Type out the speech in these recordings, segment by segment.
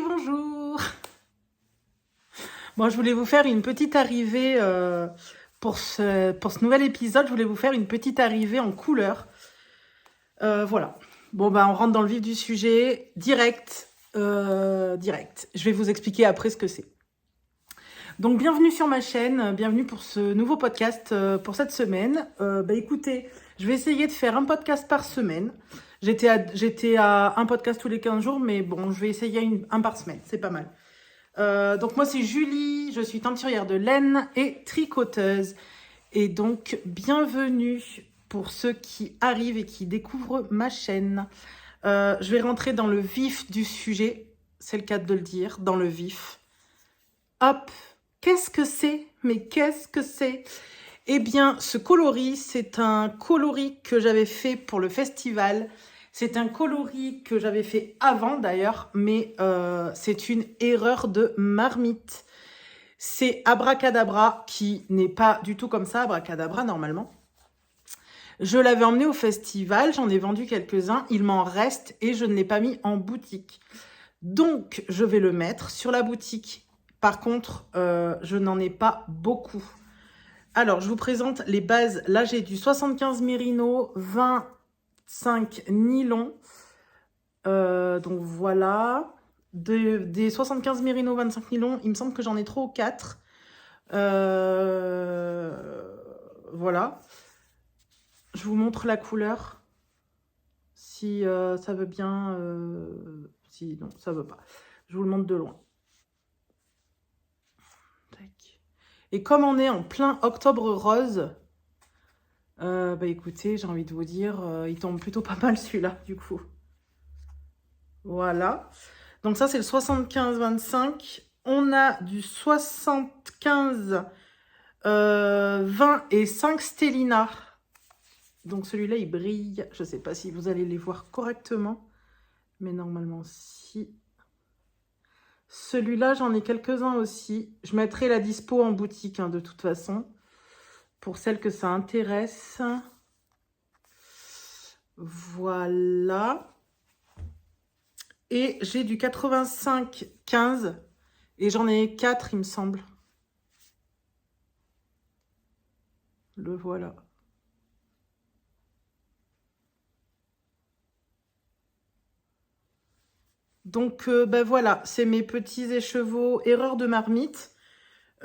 bonjour. Bon, je voulais vous faire une petite arrivée pour ce nouvel épisode. Je voulais vous faire une petite arrivée en couleur. Voilà. Bon, on rentre dans le vif du sujet. Direct. Direct. Je vais vous expliquer après ce que c'est. Donc, bienvenue sur ma chaîne. Bienvenue pour ce nouveau podcast pour cette semaine. Écoutez, je vais essayer de faire un podcast par semaine. J'étais à un podcast tous les 15 jours, mais bon, je vais essayer un par semaine. C'est pas mal. Donc moi c'est Julie, je suis teinturière de laine et tricoteuse. Et donc bienvenue pour ceux qui arrivent et qui découvrent ma chaîne. Je vais rentrer dans le vif du sujet, c'est le cas de le dire, dans le vif. Hop, qu'est-ce que c'est? Mais qu'est-ce que c'est? Eh bien, ce coloris, c'est un coloris que j'avais fait pour le festival. C'est un coloris que j'avais fait avant d'ailleurs, mais c'est une erreur de marmite. C'est Abracadabra qui n'est pas du tout comme ça, Abracadabra normalement. Je l'avais emmené au festival, j'en ai vendu quelques-uns, il m'en reste et je ne l'ai pas mis en boutique. Donc, je vais le mettre sur la boutique. Par contre, je n'en ai pas beaucoup. Alors, je vous présente les bases. Là, j'ai du 75 mérino, 25 nylon. Donc, voilà. Des 75 mérino, 25 nylon, il me semble que j'en ai 3 ou 4. Voilà. Je vous montre la couleur. Si ça veut bien... si non, ça veut pas. Je vous le montre de loin. Et comme on est en plein octobre rose, écoutez, j'ai envie de vous dire, il tombe plutôt pas mal celui-là, du coup. Voilà. Donc ça, c'est le 75-25. On a du 75, 20 et 5 Stellina. Donc celui-là, il brille. Je ne sais pas si vous allez les voir correctement, mais normalement, si. Celui-là, j'en ai quelques-uns aussi. Je mettrai la dispo en boutique, de toute façon. Pour celles que ça intéresse. Voilà. Et j'ai du 85-15. Et j'en ai 4, il me semble. Le voilà. Donc, voilà, c'est mes petits écheveaux. Erreur de marmite.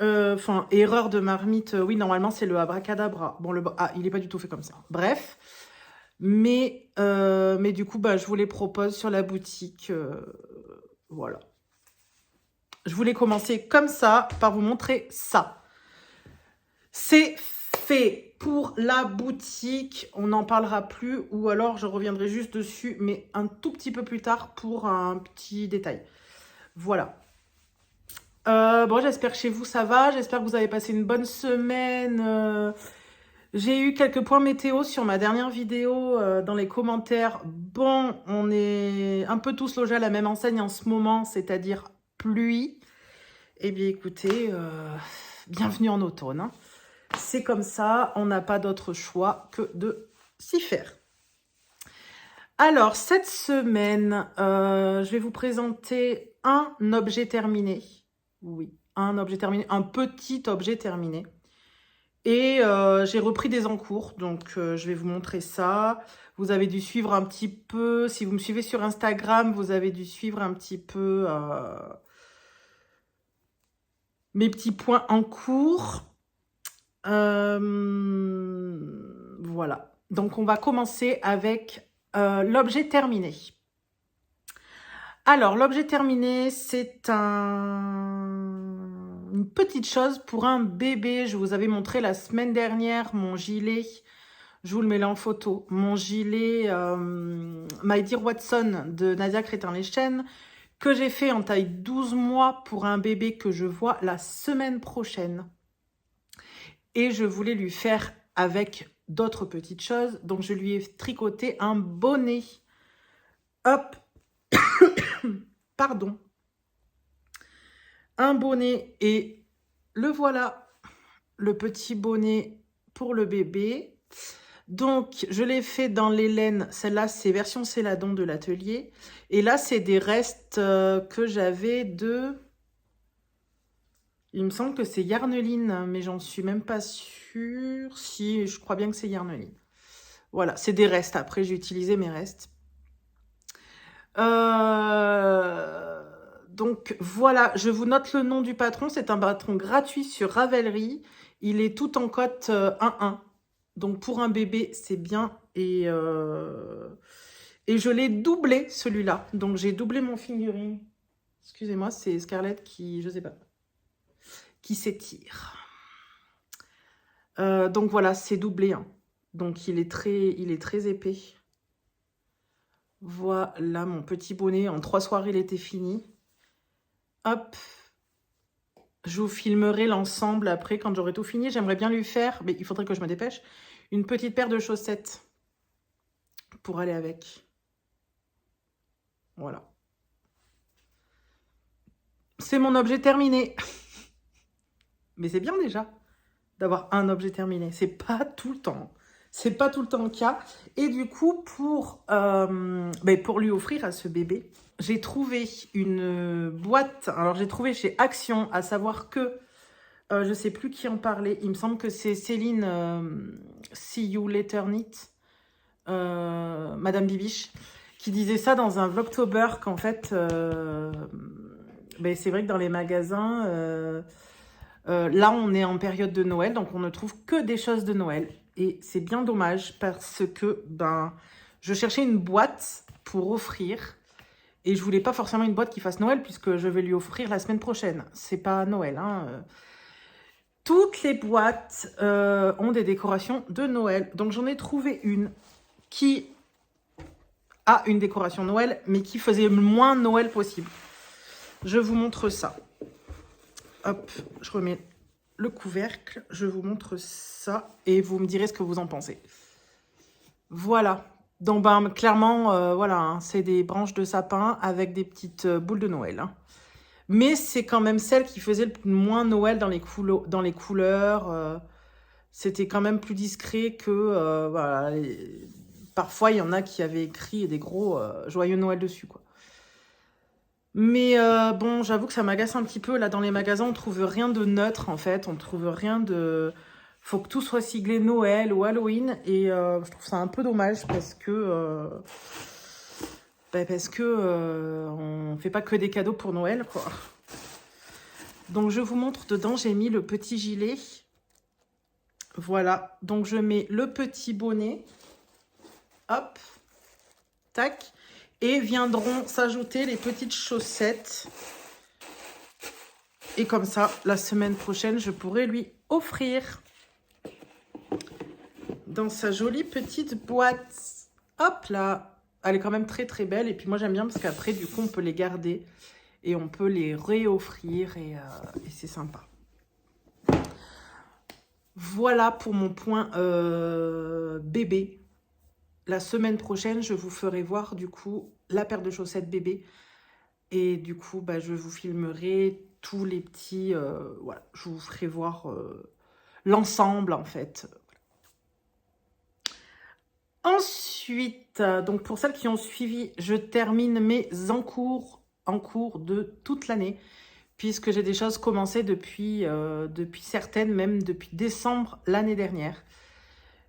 Enfin, erreur de marmite. Oui, normalement, c'est le abracadabra. Bon, il n'est pas du tout fait comme ça. Bref. Mais du coup, je vous les propose sur la boutique. Voilà. Je voulais commencer comme ça, par vous montrer ça. C'est fait pour la boutique. On n'en parlera plus, ou alors je reviendrai juste dessus, mais un tout petit peu plus tard pour un petit détail. Voilà. Bon, j'espère que chez vous, ça va. J'espère que vous avez passé une bonne semaine. J'ai eu quelques points météo sur ma dernière vidéo dans les commentaires. Bon, on est un peu tous logés à la même enseigne en ce moment, c'est-à-dire pluie. Eh bien, écoutez, bienvenue en automne. Hein. C'est comme ça, on n'a pas d'autre choix que de s'y faire. Alors, cette semaine, je vais vous présenter un objet terminé. Oui, un objet terminé, un petit objet terminé. Et j'ai repris des encours, donc je vais vous montrer ça. Vous avez dû suivre un petit peu, si vous me suivez sur Instagram, vous avez dû suivre un petit peu mes petits points en cours. Voilà. Donc, on va commencer avec l'objet terminé. Alors, l'objet terminé, c'est une petite chose pour un bébé. Je vous avais montré la semaine dernière mon gilet. Je vous le mets là en photo. Mon gilet My Dear Watson de Nadia Crétin-Leschen que j'ai fait en taille 12 mois pour un bébé que je vois la semaine prochaine. Et je voulais lui faire avec d'autres petites choses. Donc, je lui ai tricoté un bonnet. Hop. Pardon. Un bonnet et le voilà. Le petit bonnet pour le bébé. Donc, je l'ai fait dans les laines. Celle-là, c'est version Céladon de l'atelier. Et là, c'est des restes que j'avais de... Il me semble que c'est Yarneline, mais j'en suis même pas sûre. Si, je crois bien que c'est Yarneline. Voilà, c'est des restes. Après, j'ai utilisé mes restes. Donc, voilà, je vous note le nom du patron. C'est un patron gratuit sur Ravelry. Il est tout en cote 1-1. Donc, pour un bébé, c'est bien. Et je l'ai doublé, celui-là. Donc, j'ai doublé mon figurine. Excusez-moi, c'est Scarlett qui, je sais pas, qui s'étire. Donc, voilà, c'est doublé. Hein. Donc, il est très épais. Voilà, mon petit bonnet. En 3 soirées, il était fini. Hop. Je vous filmerai l'ensemble après, quand j'aurai tout fini. J'aimerais bien lui faire, mais il faudrait que je me dépêche, une petite paire de chaussettes pour aller avec. Voilà. C'est mon objet terminé. Mais c'est bien déjà d'avoir un objet terminé. C'est pas tout le temps. C'est pas tout le temps le cas. Et du coup, pour lui offrir à ce bébé, j'ai trouvé une boîte. Alors, j'ai trouvé chez Action, à savoir que, je sais plus qui en parlait. Il me semble que c'est Céline, See You Later Knit, Madame Bibiche, qui disait ça dans un Vlogtober, qu'en fait, c'est vrai que dans les magasins, là, on est en période de Noël, donc on ne trouve que des choses de Noël. Et c'est bien dommage parce que je cherchais une boîte pour offrir. Et je voulais pas forcément une boîte qui fasse Noël puisque je vais lui offrir la semaine prochaine. C'est pas Noël. Hein. Toutes les boîtes ont des décorations de Noël. Donc j'en ai trouvé une qui a une décoration Noël, mais qui faisait le moins Noël possible. Je vous montre ça. Hop, je remets le couvercle, je vous montre ça et vous me direz ce que vous en pensez. Voilà. Donc, clairement, voilà, hein, c'est des branches de sapin avec des petites boules de Noël. Hein. Mais c'est quand même celle qui faisait le moins Noël dans les couleurs. C'était quand même plus discret que... voilà, parfois, il y en a qui avaient écrit des gros Joyeux Noël dessus, quoi. Mais bon, j'avoue que ça m'agace un petit peu. Là, dans les magasins, on trouve rien de neutre, en fait. On trouve rien de... Faut que tout soit siglé Noël ou Halloween. Et je trouve ça un peu dommage parce que... on fait pas que des cadeaux pour Noël, quoi. Donc, je vous montre dedans. J'ai mis le petit gilet. Voilà. Donc, je mets le petit bonnet. Hop. Tac. Et viendront s'ajouter les petites chaussettes. Et comme ça, la semaine prochaine, je pourrai lui offrir dans sa jolie petite boîte. Hop là. Elle est quand même très très belle. Et puis moi, j'aime bien parce qu'après, du coup, on peut les garder. Et on peut les réoffrir. Et c'est sympa. Voilà pour mon point bébé. La semaine prochaine, je vous ferai voir du coup la paire de chaussettes bébé. Et du coup, je vous filmerai tous les petits... voilà, je vous ferai voir l'ensemble en fait. Ensuite, donc pour celles qui ont suivi, je termine mes en cours de toute l'année. Puisque j'ai des choses commencées depuis certaines, même depuis décembre l'année dernière.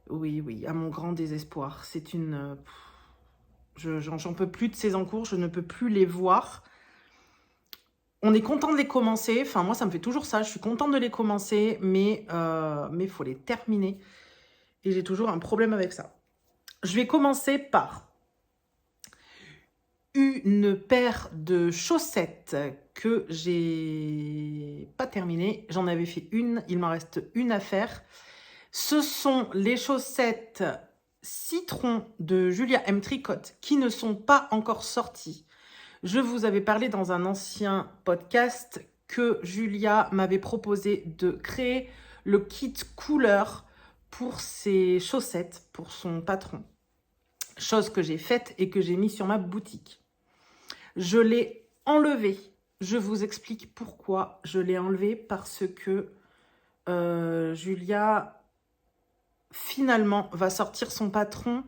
Oui, à mon grand désespoir. C'est une... j'en peux plus de ces encours, je ne peux plus les voir. On est content de les commencer. Enfin, moi, ça me fait toujours ça. Je suis contente de les commencer, mais il faut les terminer. Et j'ai toujours un problème avec ça. Je vais commencer par une paire de chaussettes que j'ai pas terminées. J'en avais fait une, il m'en reste une à faire. Ce sont les chaussettes citron de Julia M. Tricot qui ne sont pas encore sorties. Je vous avais parlé dans un ancien podcast que Julia m'avait proposé de créer le kit couleur pour ses chaussettes, pour son patron. Chose que j'ai faite et que j'ai mis sur ma boutique. Je l'ai enlevé. Je vous explique pourquoi je l'ai enlevé. Parce que Julia finalement, va sortir son patron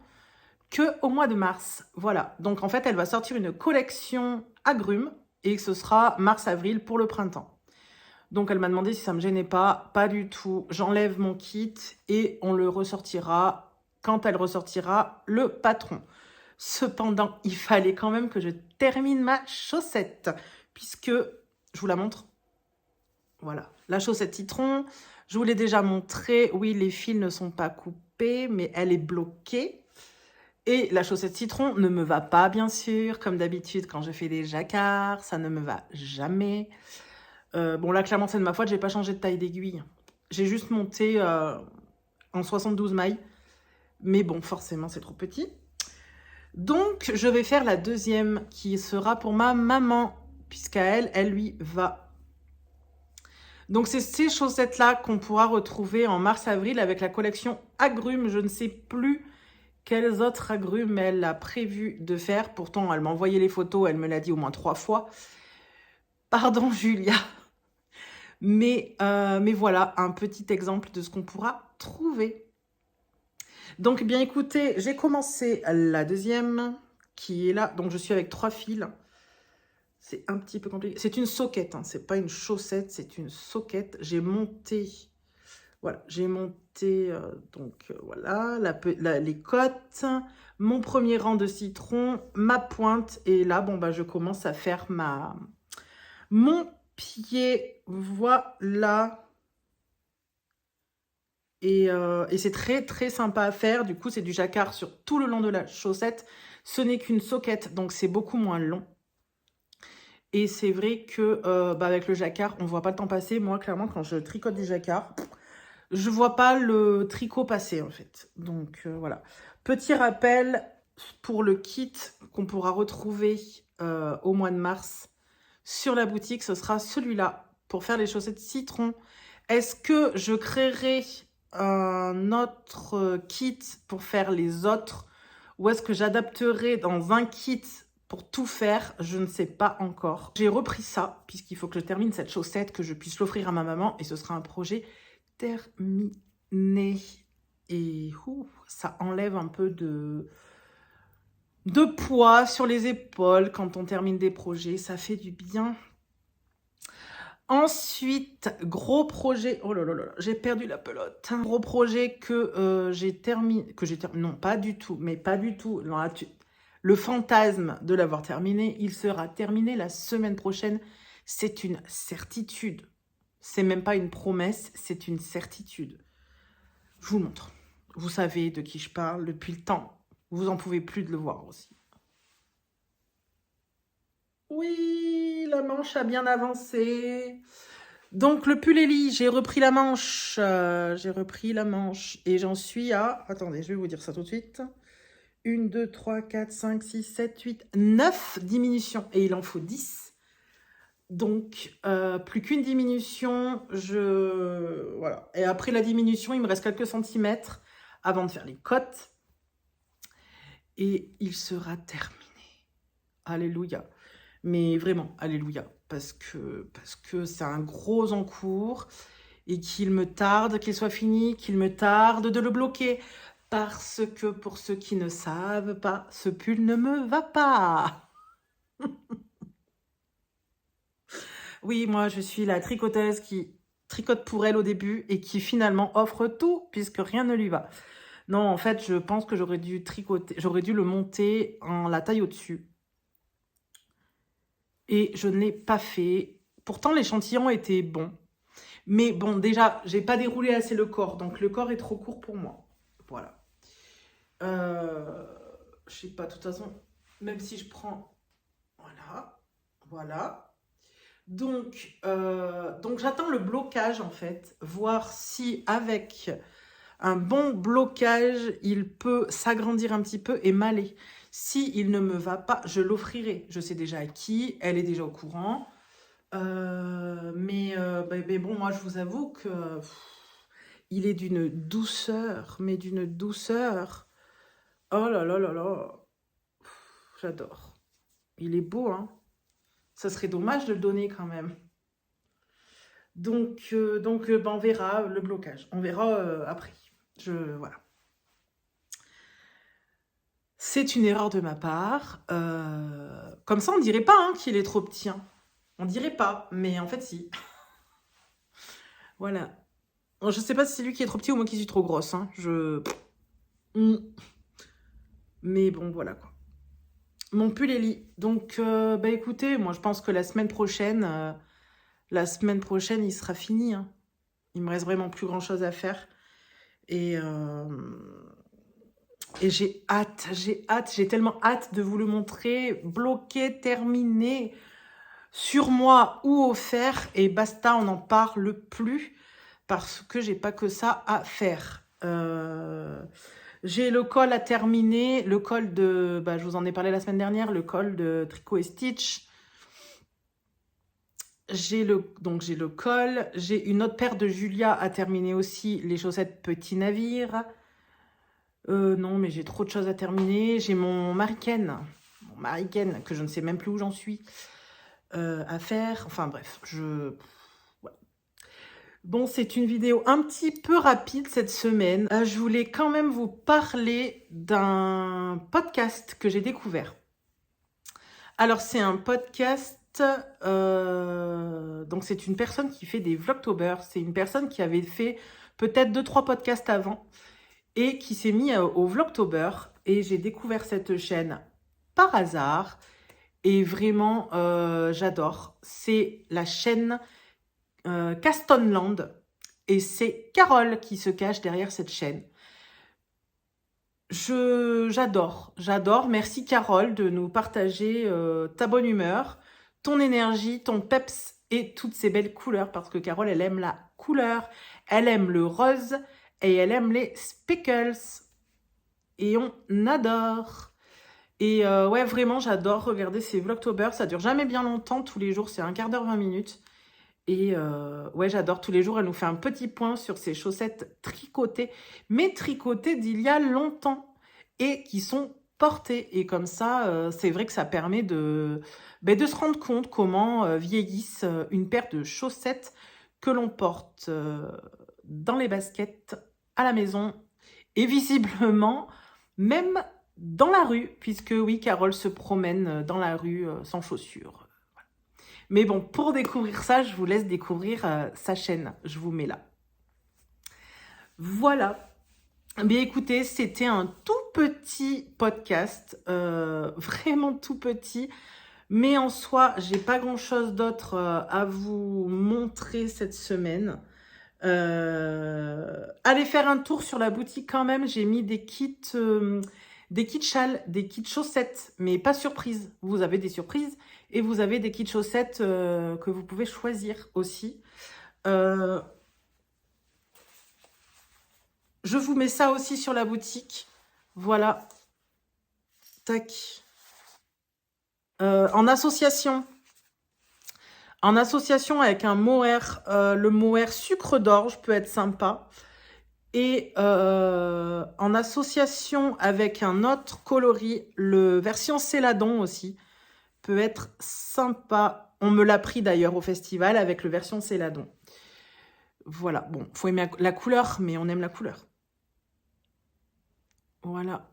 que au mois de mars. Voilà. Donc, en fait, elle va sortir une collection agrumes et ce sera mars-avril pour le printemps. Donc, elle m'a demandé si ça me gênait pas. Pas du tout. J'enlève mon kit et on le ressortira quand elle ressortira le patron. Cependant, il fallait quand même que je termine ma chaussette puisque, je vous la montre. Voilà, la chaussette citron, je vous l'ai déjà montré. Oui, les fils ne sont pas coupés, mais elle est bloquée. Et la chaussette citron ne me va pas, bien sûr. Comme d'habitude, quand je fais des jacquards, ça ne me va jamais. Bon, là, clairement, c'est de ma faute. J'ai pas changé de taille d'aiguille. J'ai juste monté en 72 mailles. Mais bon, forcément, c'est trop petit. Donc, je vais faire la deuxième qui sera pour ma maman, puisqu'à elle, elle lui va. Donc, c'est ces chaussettes-là qu'on pourra retrouver en mars-avril avec la collection agrumes. Je ne sais plus quels autres agrumes elle a prévu de faire. Pourtant, elle m'a envoyé les photos, elle me l'a dit au moins 3 fois. Pardon, Julia. Mais voilà, un petit exemple de ce qu'on pourra trouver. Donc, bien écoutez, j'ai commencé la deuxième qui est là. Donc, je suis avec 3 fils. C'est un petit peu compliqué. C'est une soquette, hein. C'est pas une chaussette, c'est une soquette. J'ai monté, voilà, j'ai monté, voilà, les côtes, mon premier rang de citron, ma pointe. Et là, bon, bah, je commence à faire mon pied, voilà. Et c'est très, très sympa à faire. Du coup, c'est du jacquard sur tout le long de la chaussette. Ce n'est qu'une soquette, donc c'est beaucoup moins long. Et c'est vrai que avec le jacquard, on ne voit pas le temps passer. Moi, clairement, quand je tricote du jacquard, je ne vois pas le tricot passer, en fait. Donc, voilà. Petit rappel pour le kit qu'on pourra retrouver au mois de mars sur la boutique. Ce sera celui-là pour faire les chaussettes citron. Est-ce que je créerai un autre kit pour faire les autres? Ou est-ce que j'adapterai dans un kit pour tout faire? Je ne sais pas encore. J'ai repris ça, puisqu'il faut que je termine cette chaussette, que je puisse l'offrir à ma maman. Et ce sera un projet terminé. Et ça enlève un peu de poids sur les épaules quand on termine des projets. Ça fait du bien. Ensuite, gros projet, oh là là là, j'ai perdu la pelote. Un gros projet que j'ai terminé, non pas du tout, mais pas du tout. Non, là, le fantasme de l'avoir terminé, il sera terminé la semaine prochaine. C'est une certitude. C'est même pas une promesse, c'est une certitude. Je vous montre. Vous savez de qui je parle depuis le temps. Vous en pouvez plus de le voir aussi. Oui, la manche a bien avancé. Donc, le pull Ellie, j'ai repris la manche. Et j'en suis à... Attendez, je vais vous dire ça tout de suite. 1, 2, 3, 4, 5, 6, 7, 8, 9 diminutions. Et il en faut 10. Donc, plus qu'une diminution. Voilà. Et après la diminution, il me reste quelques centimètres avant de faire les côtes. Et il sera terminé. Alléluia. Mais vraiment, alléluia, parce que c'est un gros encours et qu'il me tarde qu'il soit fini, qu'il me tarde de le bloquer. Parce que pour ceux qui ne savent pas, ce pull ne me va pas. Oui, moi je suis la tricoteuse qui tricote pour elle au début et qui finalement offre tout puisque rien ne lui va. Non, en fait, je pense que j'aurais dû tricoter, j'aurais dû le monter en la taille au-dessus. Et je ne l'ai pas fait. Pourtant, l'échantillon était bon. Mais bon, déjà, j'ai pas déroulé assez le corps. Donc, le corps est trop court pour moi. Voilà. Je sais pas, de toute façon, même si je prends... Voilà. Voilà. Donc j'attends le blocage, en fait. Voir si, avec un bon blocage, il peut s'agrandir un petit peu et m'aller. Si il ne me va pas, je l'offrirai. Je sais déjà à qui, elle est déjà au courant. Mais bon, moi, je vous avoue que il est d'une douceur, mais d'une douceur. Oh là là là là. J'adore. Il est beau, hein. Ça serait dommage de le donner quand même. Donc on verra le blocage. On verra après. Voilà. C'est une erreur de ma part. Comme ça, on dirait pas hein, qu'il est trop petit. Hein. On dirait pas, mais en fait, si. Voilà. Je sais pas si c'est lui qui est trop petit ou moi qui suis trop grosse. Hein. Mais bon, voilà quoi. Mon pull est lit. Donc, bah écoutez, moi je pense que la semaine prochaine, il sera fini. Hein. Il me reste vraiment plus grand chose à faire. Et j'ai tellement hâte de vous le montrer, bloqué, terminé, sur moi ou offert. Et basta, on n'en parle plus parce que j'ai pas que ça à faire. J'ai le col à terminer, le col de, je vous en ai parlé la semaine dernière, le col de Tricot et Stitch. J'ai le col, j'ai une autre paire de Julia à terminer aussi, les chaussettes Petit Navire. Non, mais j'ai trop de choses à terminer. J'ai mon Mariken, que je ne sais même plus où j'en suis, à faire. Enfin bref, voilà. Bon, c'est une vidéo un petit peu rapide cette semaine. Je voulais quand même vous parler d'un podcast que j'ai découvert. Alors, c'est un podcast... donc, c'est une personne qui fait des Vlogtober. C'est une personne qui avait fait peut-être 2-3 podcasts avant et qui s'est mis au Vlogtober. Et j'ai découvert cette chaîne par hasard. Et vraiment, j'adore. C'est la chaîne Castonland. Et c'est Carole qui se cache derrière cette chaîne. J'adore. Merci Carole de nous partager ta bonne humeur, ton énergie, ton peps et toutes ces belles couleurs. Parce que Carole, elle aime la couleur, elle aime le rose et elle aime les speckles. Et on adore. Et ouais, vraiment, j'adore regarder ces Vlogtober. Ça dure jamais bien longtemps, tous les jours, c'est un quart d'heure, 20 minutes. Et ouais, j'adore. Tous les jours, elle nous fait un petit point sur ses chaussettes tricotées, mais tricotées d'il y a longtemps et qui sont portées. Et comme ça, c'est vrai que ça permet de se rendre compte comment vieillissent une paire de chaussettes que l'on porte dans les baskets, à la maison et visiblement même dans la rue, puisque oui, Carole se promène dans la rue sans chaussures. Mais bon, pour découvrir ça, je vous laisse découvrir sa chaîne. Je vous mets là. Voilà. Bien écoutez, c'était un tout petit podcast, vraiment tout petit. Mais en soi, j'ai pas grand-chose d'autre à vous montrer cette semaine. Allez faire un tour sur la boutique quand même. J'ai mis des kits châles, des kits chaussettes, mais pas surprise. Vous avez des surprises et vous avez des kits chaussettes que vous pouvez choisir aussi. Je vous mets ça aussi sur la boutique. Voilà. Tac. En association. En association avec un mohair, le mohair sucre d'orge peut être sympa. Et en association avec un autre coloris, le version Céladon aussi, peut être sympa. On me l'a pris d'ailleurs au festival avec le version Céladon. Voilà, bon, faut aimer la couleur, mais on aime la couleur. Voilà.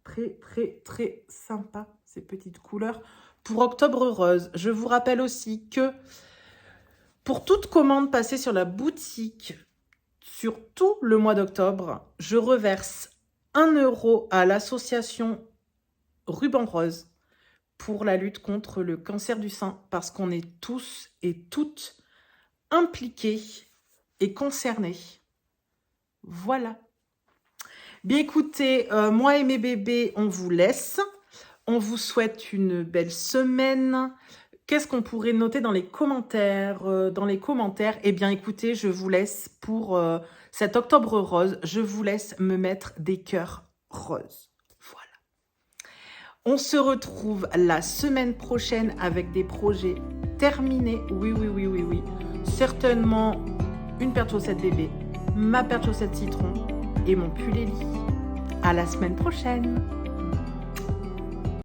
Très, très, très sympa, ces petites couleurs. Pour Octobre Rose, je vous rappelle aussi que pour toute commande passée sur la boutique, sur tout le mois d'octobre, je reverse 1 € à l'association Ruban Rose pour la lutte contre le cancer du sein, parce qu'on est tous et toutes impliqués et concernés. Voilà. Bien écoutez, moi et mes bébés, on vous laisse. On vous souhaite une belle semaine. Qu'est-ce qu'on pourrait noter dans les commentaires Eh bien, écoutez, je vous laisse pour cet Octobre Rose, je vous laisse me mettre des cœurs roses. Voilà. On se retrouve la semaine prochaine avec des projets terminés. Oui. Certainement une paire de chaussettes bébé, ma paire de chaussettes citron et mon pull Ellie. À la semaine prochaine.